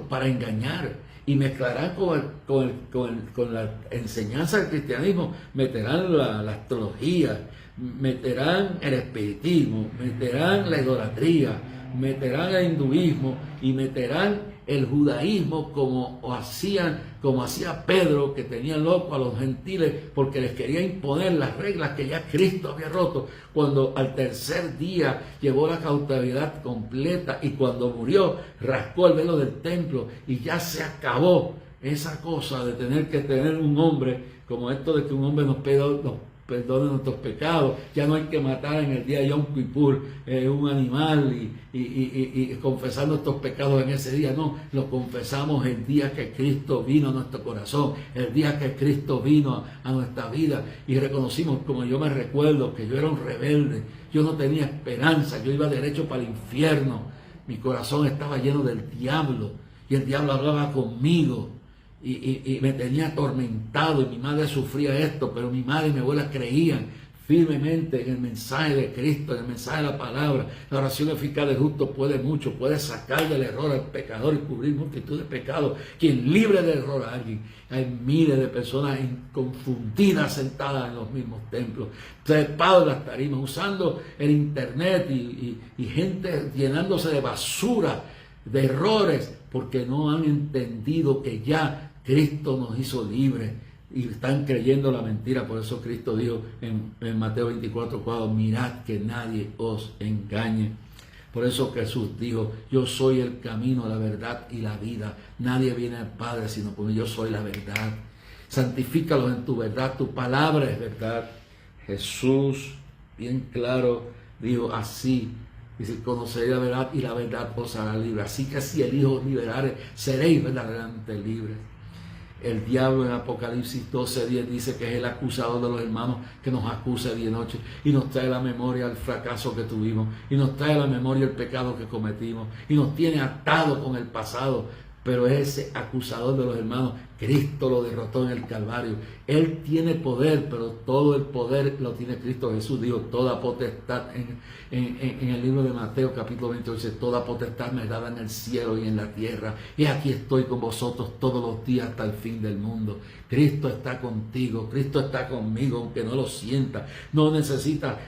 para engañar, y mezclarán con la enseñanza del cristianismo, meterán la astrología, meterán el espiritismo, meterán la idolatría, meterán el hinduismo y meterán el judaísmo como hacía Pedro, que tenía loco a los gentiles porque les quería imponer las reglas que ya Cristo había roto, cuando al tercer día llevó la cautividad completa, y cuando murió rascó el velo del templo, y ya se acabó esa cosa de tener que tener un hombre, como esto de que un hombre nos perdone nuestros pecados. Ya no hay que matar en el día de Yom Kippur un animal y confesar nuestros pecados en ese día. No, lo confesamos el día que Cristo vino a nuestro corazón, el día que Cristo vino a nuestra vida, y reconocimos, como yo me recuerdo, que yo era un rebelde, yo no tenía esperanza, yo iba derecho para el infierno, mi corazón estaba lleno del diablo, y el diablo hablaba conmigo, y me tenía atormentado, y mi madre sufría esto, pero mi madre y mi abuela creían firmemente en el mensaje de Cristo, en el mensaje de la palabra. La oración eficaz del justo puede mucho, puede sacar del error al pecador y cubrir multitud de pecados. Quien libre del error a alguien. Hay miles de personas confundidas sentadas en los mismos templos, trepados en las tarimas, usando el internet y gente llenándose de basura, de errores, porque no han entendido que ya Cristo nos hizo libres. Y están creyendo la mentira. Por eso Cristo dijo en Mateo 24:4, mirad que nadie os engañe. Por eso Jesús dijo, yo soy el camino, la verdad y la vida. Nadie viene al Padre sino por mí. Yo soy la verdad. Santifícalos en tu verdad. Tu palabra es verdad. Jesús, bien claro, dijo así. Dice, conoceréis la verdad y la verdad os hará libre. Así que si el Hijo os liberare, seréis verdaderamente libres. El diablo en Apocalipsis 12:10 dice que es el acusador de los hermanos que nos acusa día y noche y nos trae a la memoria el fracaso que tuvimos y nos trae a la memoria el pecado que cometimos y nos tiene atado con el pasado. Pero ese acusador de los hermanos, Cristo lo derrotó en el Calvario. Él tiene poder, pero todo el poder lo tiene Cristo Jesús. Dijo, toda potestad, en el libro de Mateo capítulo 28, dice, toda potestad me es dada en el cielo y en la tierra. Y aquí estoy con vosotros todos los días hasta el fin del mundo. Cristo está contigo, Cristo está conmigo, aunque no lo sienta. No necesita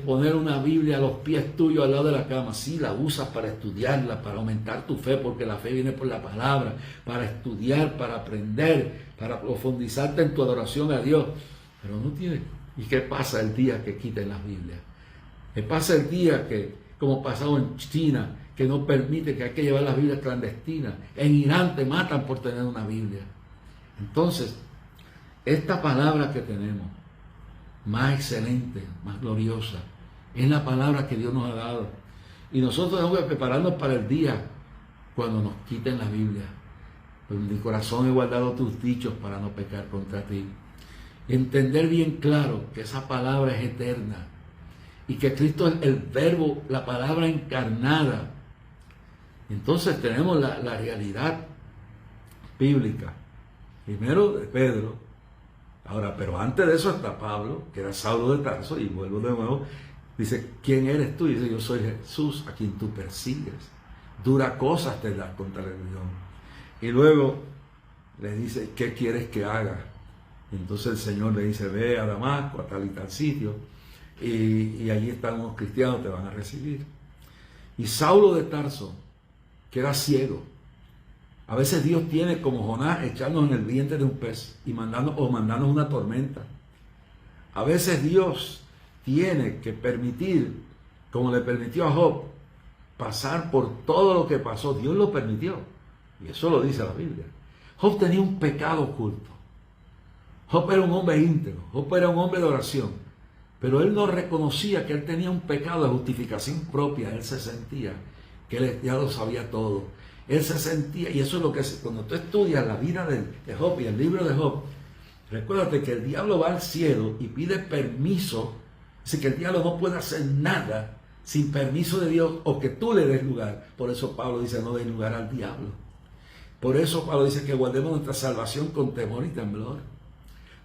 poner una Biblia a los pies tuyos al lado de la cama. Sí, la usas para estudiarla, para aumentar tu fe, porque la fe viene por la palabra, para estudiar, para aprender, para profundizarte en tu adoración a Dios. Pero no tiene. ¿Y qué pasa el día que quiten las Biblias? ¿Qué pasa el día que, como pasado en China, que no permite, que hay que llevar las Biblias clandestinas? En Irán te matan por tener una Biblia. Entonces, esta palabra que tenemos, más excelente, más gloriosa, es la palabra que Dios nos ha dado. Y nosotros tenemos que prepararnos para el día cuando nos quiten la Biblia. En mi corazón he guardado tus dichos para no pecar contra ti. Entender bien claro que esa palabra es eterna y que Cristo es el verbo, la palabra encarnada. Entonces tenemos la realidad bíblica. Primero de Pedro. Ahora, pero antes de eso está Pablo, que era Saulo de Tarso, y vuelvo de nuevo, dice, ¿quién eres tú? Y dice, yo soy Jesús, a quien tú persigues. Duras cosas te das contra la religión. Y luego le dice, ¿qué quieres que haga? Y entonces el Señor le dice, ve a Damasco, a tal y tal sitio, y allí están unos cristianos, te van a recibir. Y Saulo de Tarso, que era ciego, a veces Dios tiene, como Jonás, echarnos en el vientre de un pez y mandarnos una tormenta. A veces Dios tiene que permitir, como le permitió a Job, pasar por todo lo que pasó. Dios lo permitió. Y eso lo dice la Biblia. Job tenía un pecado oculto. Job era un hombre íntegro. Job era un hombre de oración. Pero él no reconocía que él tenía un pecado de justificación propia. Él se sentía que él ya lo sabía todo. Él se sentía, y eso es lo que cuando tú estudias la vida de Job y el libro de Job, recuérdate que el diablo va al cielo y pide permiso. Dice que el diablo no puede hacer nada sin permiso de Dios o que tú le des lugar. Por eso Pablo dice, no des lugar al diablo. Por eso Pablo dice que guardemos nuestra salvación con temor y temblor.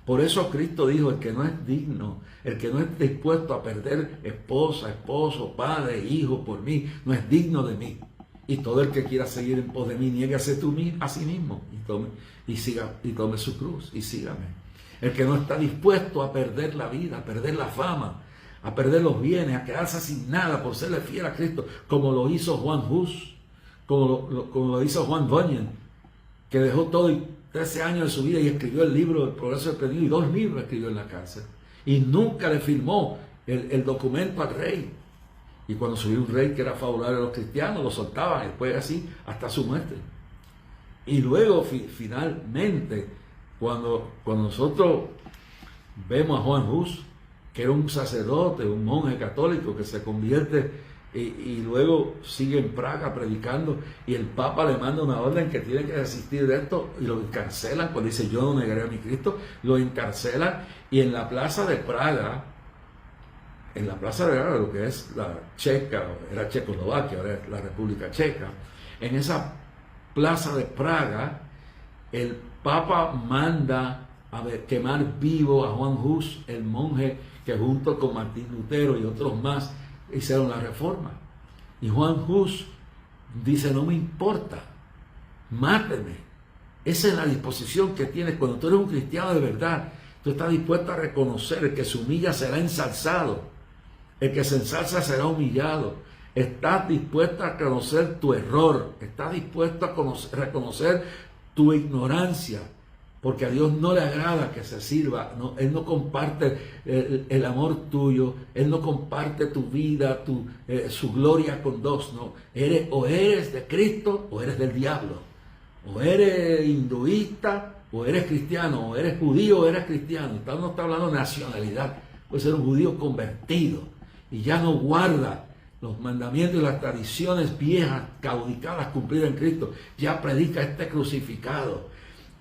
Por eso Cristo dijo, el que no es digno, el que no es dispuesto a perder esposa, esposo, padre, hijo por mí, no es digno de mí. Y todo el que quiera seguir en pos de mí, niéguese a sí mismo y tome su cruz y sígame. El que no está dispuesto a perder la vida, a perder la fama, a perder los bienes, a quedarse sin nada por serle fiel a Cristo, como lo hizo Juan Hus, como lo hizo Juan Bunyan, que dejó todo y 13 años de su vida y escribió el libro del Progreso del Perdido, y 2 libros escribió en la cárcel. Y nunca le firmó el documento al rey. Y cuando subió un rey que era favorable a los cristianos, lo soltaban, y después así hasta su muerte. Y luego finalmente, cuando nosotros vemos a Juan Hus, que era un sacerdote, un monje católico que se convierte y luego sigue en Praga predicando, y el Papa le manda una orden que tiene que desistir de esto y lo encarcelan, cuando dice yo no negaré a mi Cristo, lo encarcelan, y en la plaza de Praga, lo que es la Checa, era Checoslovaquia, ahora es la República Checa, en esa plaza de Praga, el Papa manda quemar vivo a Juan Hus, el monje que junto con Martín Lutero y otros más hicieron la reforma. Y Juan Hus dice, no me importa, máteme. Esa es la disposición que tienes cuando tú eres un cristiano de verdad. Tú estás dispuesto a reconocer: el que se humilla será ensalzado, el que se ensalza será humillado. Estás dispuesto a reconocer tu error, estás dispuesto a reconocer tu ignorancia, porque a Dios no le agrada que se sirva. No, Él no comparte el amor tuyo, Él no comparte tu vida, su gloria con dos. No, o eres de Cristo o eres del diablo. O eres hinduista o eres cristiano, o eres judío o eres cristiano. No está hablando de nacionalidad. Puede ser un judío convertido y ya no guarda los mandamientos y las tradiciones viejas, caudicadas, cumplidas en Cristo. Ya predica este crucificado.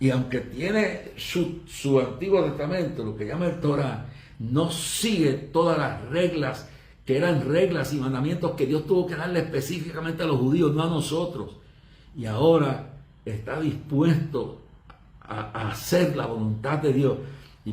Y aunque tiene su Antiguo Testamento, lo que llama el Torah, no sigue todas las reglas, que eran reglas y mandamientos que Dios tuvo que darle específicamente a los judíos, no a nosotros. Y ahora está dispuesto a hacer la voluntad de Dios. Y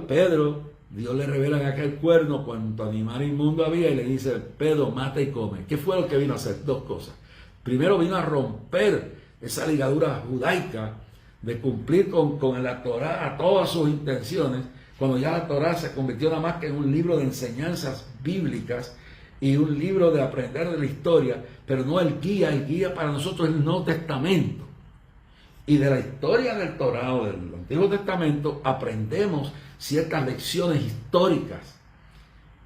Pedro, Dios le revela en aquel cuerno cuánto animal inmundo había y le dice: Pedro, mata y come. ¿Qué fue lo que vino a hacer? Dos cosas. Primero, vino a romper esa ligadura judaica de cumplir con la Torah a todas sus intenciones, cuando ya la Torah se convirtió nada más que en un libro de enseñanzas bíblicas y un libro de aprender de la historia, pero no el guía para nosotros es el Nuevo Testamento. Y de la historia del Torah o del Antiguo Testamento aprendemos ciertas lecciones históricas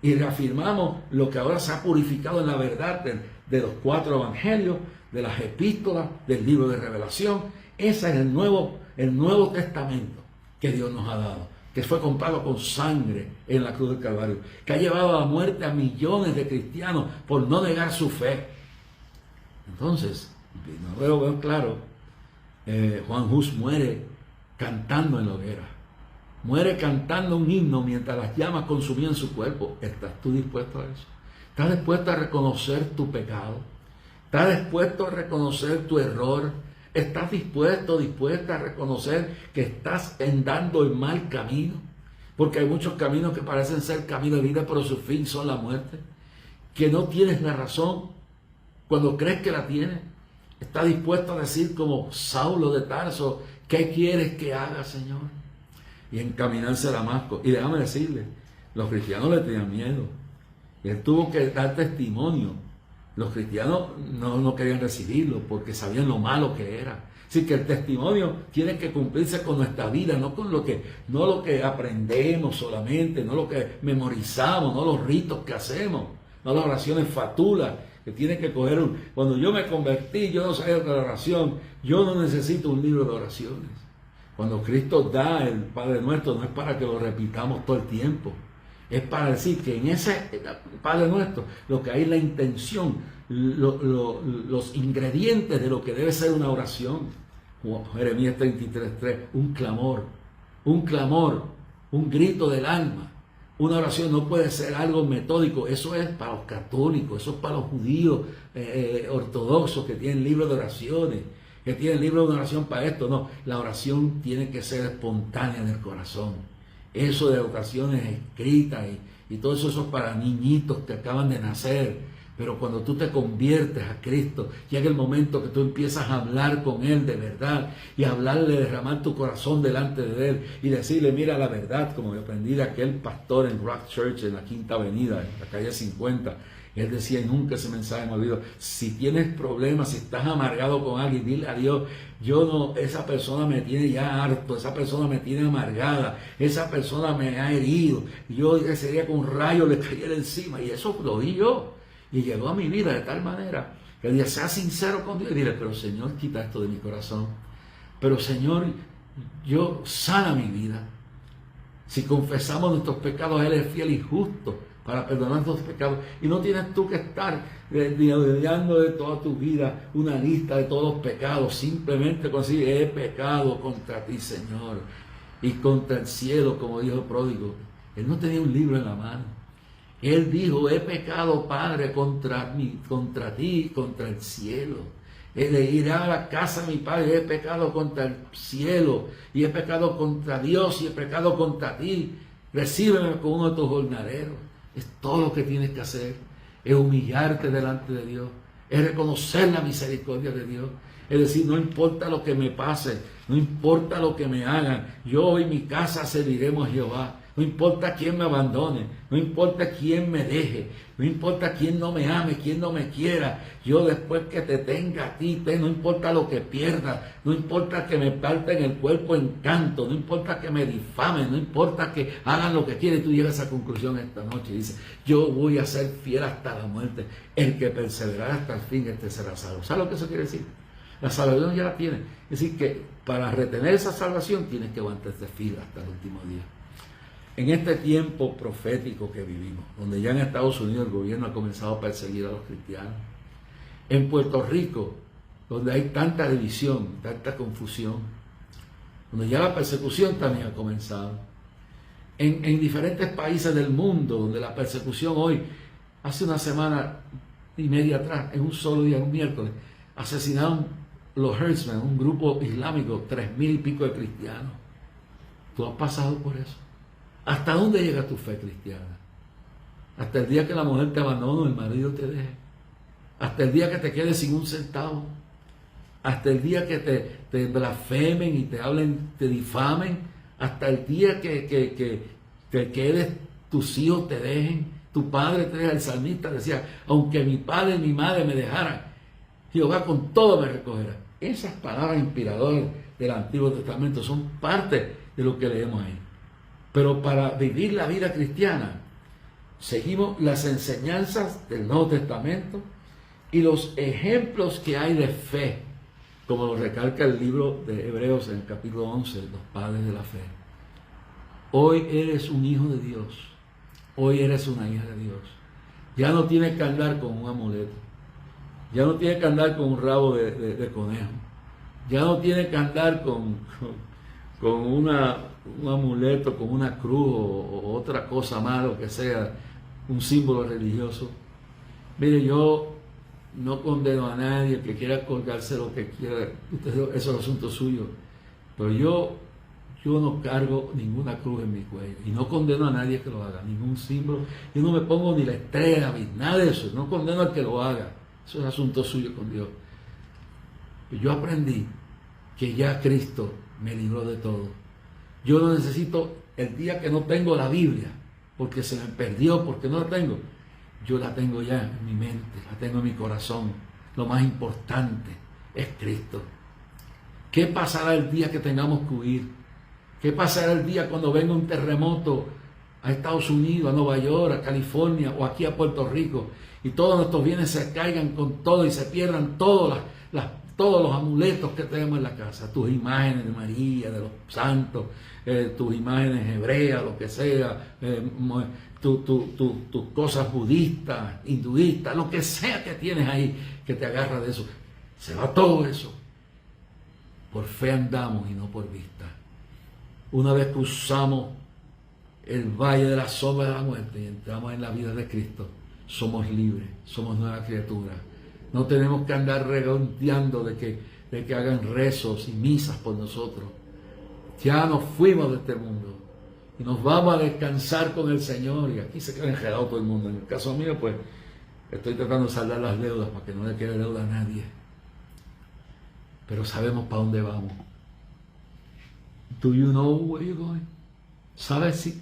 y reafirmamos lo que ahora se ha purificado en la verdad de los 4 evangelios, de las epístolas, del libro de Revelación. Ese es el Nuevo Testamento que Dios nos ha dado, que fue comprado con sangre en la cruz del Calvario, que ha llevado a la muerte a millones de cristianos por no negar su fe. Entonces, no lo veo claro. Juan Hus muere cantando en la hoguera, muere cantando un himno mientras las llamas consumían su cuerpo. ¿Estás tú dispuesto a eso? ¿Estás dispuesto a reconocer tu pecado? ¿Estás dispuesto a reconocer tu error? ¿Estás dispuesta a reconocer que estás andando el mal camino? Porque hay muchos caminos que parecen ser camino de vida, pero su fin son la muerte. Que no tienes la razón cuando crees que la tienes. ¿Estás dispuesto a decir como Saulo de Tarso: ¿qué quieres que haga, Señor? Y encaminarse a Damasco. Y déjame decirle, los cristianos le tenían miedo. Él tuvo que dar testimonio. Los cristianos no querían recibirlo porque sabían lo malo que era. Así que el testimonio tiene que cumplirse con nuestra vida, no lo que aprendemos solamente, no lo que memorizamos, no los ritos que hacemos, no las oraciones fatulas que tiene que coger Cuando yo me convertí, yo no sabía de la oración. Yo no necesito un libro de oraciones. Cuando Cristo da el Padre Nuestro, no es para que lo repitamos todo el tiempo. Es para decir que en ese Padre Nuestro lo que hay es la intención, los ingredientes de lo que debe ser una oración. Jeremías 33:3, un clamor, un grito del alma. Una oración no puede ser algo metódico. Eso es para los católicos, eso es para los judíos ortodoxos que tienen libros de oraciones, que tienen libros de oración para esto. No, la oración tiene que ser espontánea en el corazón. Eso de oraciones escritas y todo eso es para niñitos que acaban de nacer. Pero cuando tú te conviertes a Cristo, llega el momento que tú empiezas a hablar con Él de verdad y hablarle, derramar tu corazón delante de Él y decirle: mira la verdad, como yo aprendí de aquel pastor en Rock Church en la Quinta Avenida, en la calle 50. Él decía, y nunca ese mensaje me olvidó: si tienes problemas, si estás amargado con alguien, dile a Dios: esa persona me tiene ya harto, esa persona me tiene amargada, esa persona me ha herido. Yo ese día con un rayo le cayera encima, y eso lo vi yo. Y llegó a mi vida de tal manera que el día sea sincero con Dios y dile: pero Señor, quita esto de mi corazón. Pero Señor, yo sana mi vida. Si confesamos nuestros pecados, Él es fiel y justo para perdonar nuestros pecados. Y no tienes tú que estar dando de toda tu vida una lista de todos los pecados. Simplemente decir: he pecado contra ti, Señor, y contra el cielo, como dijo el pródigo. Él no tenía un libro en la mano. Él dijo: he pecado, Padre, contra ti y contra el cielo. de ir a la casa de mi padre, he pecado contra el cielo, y he pecado contra Dios, y he pecado contra ti, recíbeme con uno de tus jornaleros. Es todo lo que tienes que hacer, es humillarte delante de Dios, es reconocer la misericordia de Dios, es decir, no importa lo que me pase, no importa lo que me hagan, yo y mi casa serviremos a Jehová. No importa quién me abandone, no importa quién me deje, no importa quién no me ame, quién no me quiera. Yo después que te tenga a ti, no importa lo que pierda, no importa que me parten el cuerpo en canto, no importa que me difamen, no importa que hagan lo que quieran. Tú llegas a esa conclusión esta noche y dices, yo voy a ser fiel hasta la muerte. El que perseverará hasta el fin, este será salvo. ¿Sabes lo que eso quiere decir? La salvación ya la tienes. Es decir, que para retener esa salvación tienes que aguantarte fiel hasta el último día. En este tiempo profético que vivimos, donde ya en Estados Unidos el gobierno ha comenzado a perseguir a los cristianos, en Puerto Rico, donde hay tanta división, tanta confusión, donde ya la persecución también ha comenzado, en diferentes países del mundo, donde la persecución hoy, hace una semana y media atrás, en un solo día, un miércoles, asesinaron los Herdsmen, un grupo islámico, 3,000 y pico de cristianos. ¿Tú has pasado por eso? ¿Hasta dónde llega tu fe cristiana? Hasta el día que la mujer te abandone o el marido te deje. Hasta el día que te quedes sin un centavo. Hasta el día que te blasfemen y te hablen, te difamen. Hasta el día que te quedes, tus hijos te dejen, tu padre te deja. El salmista decía, aunque mi padre y mi madre me dejaran, Jehová con todo me recogerá. Esas palabras inspiradoras del Antiguo Testamento son parte de lo que leemos ahí. Pero para vivir la vida cristiana, seguimos las enseñanzas del Nuevo Testamento y los ejemplos que hay de fe, como lo recalca el libro de Hebreos en el capítulo 11, los padres de la fe. Hoy eres un hijo de Dios, hoy eres una hija de Dios. Ya no tienes que andar con un amuleto, ya no tienes que andar con un rabo de conejo, ya no tienes que andar con un amuleto, con una cruz o otra cosa más, lo que sea, un símbolo religioso. Mire, yo no condeno a nadie que quiera colgarse lo que quiera, eso es un asunto suyo, pero yo no cargo ninguna cruz en mi cuello y no condeno a nadie que lo haga, ningún símbolo. Yo no me pongo ni la estrella, nada de eso, no condeno al que lo haga, eso es asunto suyo con Dios. Yo aprendí que ya Cristo me libró de todo. Yo no necesito, el día que no tengo la Biblia, porque se me perdió, porque no la tengo, yo la tengo ya en mi mente, la tengo en mi corazón. Lo más importante es Cristo. ¿Qué pasará el día que tengamos que huir? ¿Qué pasará el día cuando venga un terremoto a Estados Unidos, a Nueva York, a California o aquí a Puerto Rico y todos nuestros bienes se caigan con todo y se pierdan todos los amuletos que tenemos en la casa, tus imágenes de María, de los santos, tus imágenes hebreas, lo que sea, tus cosas budistas, hinduistas, lo que sea que tienes ahí que te agarra de eso? Se va todo eso. Por fe andamos y no por vista. Una vez cruzamos el valle de la sombra de la muerte y entramos en la vida de Cristo, somos libres, somos nuevas criaturas. No tenemos que andar regateando de que hagan rezos y misas por nosotros. Ya nos fuimos de este mundo y nos vamos a descansar con el Señor. Y aquí se queda enredado todo el mundo. En el caso mío, pues, estoy tratando de saldar las deudas para que no le quede deuda a nadie. Pero sabemos para dónde vamos. Do you know where you're going? ¿Sabes si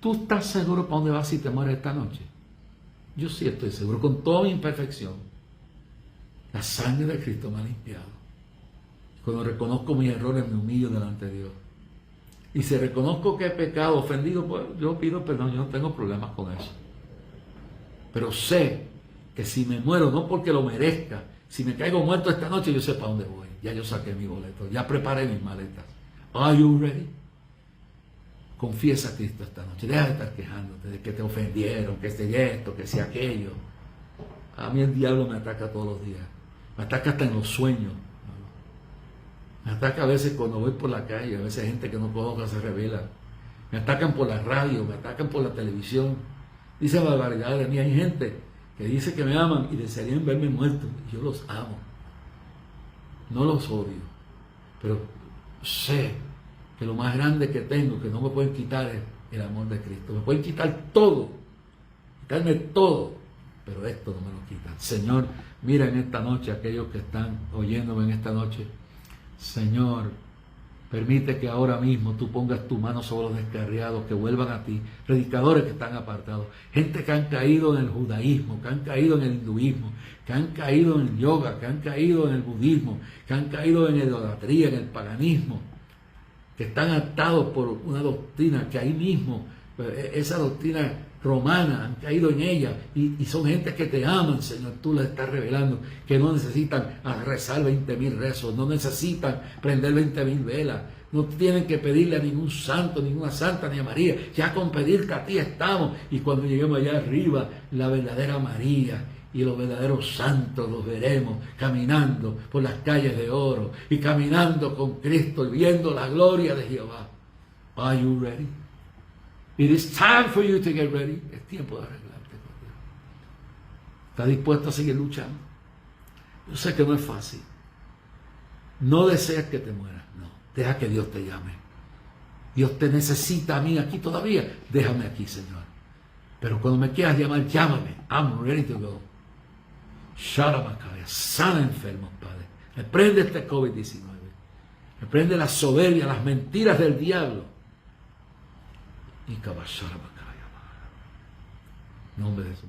tú estás seguro para dónde vas si te mueres esta noche? Yo sí estoy seguro, con toda mi imperfección. La sangre de Cristo me ha limpiado. Cuando reconozco mis errores, me humillo delante de Dios. Y si reconozco que he pecado, ofendido, pues yo pido perdón, yo no tengo problemas con eso. Pero sé que si me muero, no porque lo merezca, si me caigo muerto esta noche, yo sé para dónde voy. Ya yo saqué mi boleto, ya preparé mis maletas. Are you ready? Confiesa a Cristo esta noche. Deja de estar quejándote de que te ofendieron, que esté esto, que sea aquello. A mí el diablo me ataca todos los días. Me ataca hasta en los sueños. Me ataca a veces cuando voy por la calle. A veces gente que no conozco se revela. Me atacan por la radio, me atacan por la televisión. Dice barbaridades de mí. Hay gente que dice que me aman y desearían verme muerto. Yo los amo. no los odio, pero sé que lo más grande que tengo, que no me pueden quitar, es el amor de Cristo. Me pueden quitar todo, quitarme todo, pero esto no me lo quitan. Señor, mira en esta noche, aquellos que están oyéndome en esta noche, Señor, permite que ahora mismo tú pongas tu mano sobre los descarriados, que vuelvan a ti, predicadores que están apartados, gente que han caído en el judaísmo, que han caído en el hinduismo, que han caído en el yoga, que han caído en el budismo, que han caído en la idolatría, en el paganismo, que están atados por una doctrina que ahí mismo, esa doctrina romana, han caído en ella, y son gente que te aman, Señor. Tú les estás revelando que no necesitan rezar 20,000 rezos, no necesitan prender 20,000 velas, no tienen que pedirle a ningún santo, ninguna santa, ni a María. Ya con pedirte a ti estamos, y cuando lleguemos allá arriba, la verdadera María y los verdaderos santos los veremos caminando por las calles de oro y caminando con Cristo y viendo la gloria de Jehová. Are you ready? It is time for you to get ready. Es tiempo de arreglarte con Dios. ¿Estás dispuesto a seguir luchando? Yo sé que no es fácil. No deseas que te mueras. No. Deja que Dios te llame. Dios te necesita a mí aquí todavía. Déjame aquí, Señor. Pero cuando me quieras llamar, llámame. I'm ready to go. Sharabakaya, sana enfermos, Padre. Reprende este COVID-19. Reprende la soberbia, las mentiras del diablo. Y Kabasharabakaya. Nombre de Jesús.